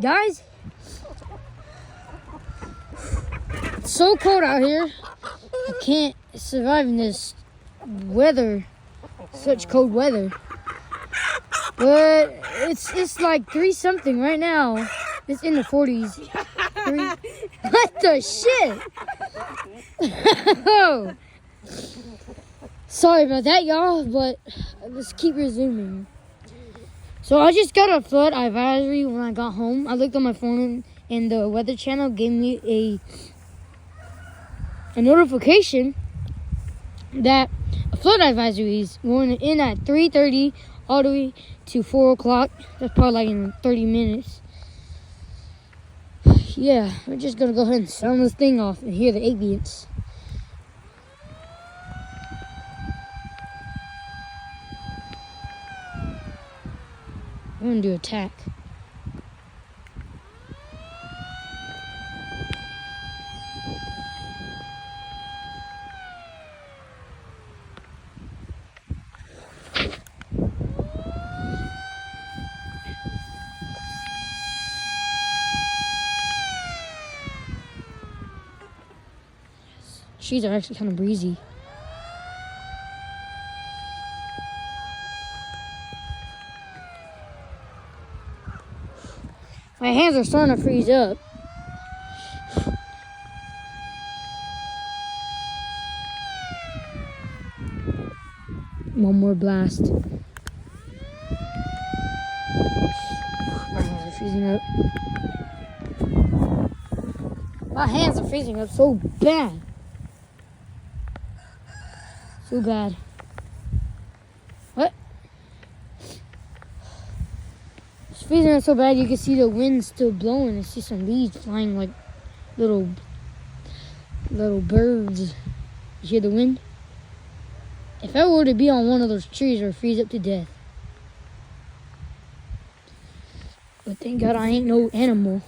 Guys, it's so cold out here. I can't survive in this weather, such cold weather. But it's like 3-something right now. It's in the 40s. What the shit? Oh. Sorry about that, y'all, but let's keep resuming. So I just got a flood advisory when I got home. I looked on my phone and the Weather Channel gave me a notification that a flood advisory is going in at 3:30 all the way to 4 o'clock. That's probably like in 30 minutes. Yeah, we're just going to go ahead and sound this thing off and hear the ambience. I'm going to do attack. Trees are actually kind of breezy. My hands are starting to freeze up. One more blast. My hands are freezing up. My hands are freezing up so bad. So bad. What? It's freezing up so bad you can see the wind still blowing. I see some leaves flying like little birds. You hear the wind? If I were to be on one of those trees, I would freeze up to death. But thank God I ain't no animal.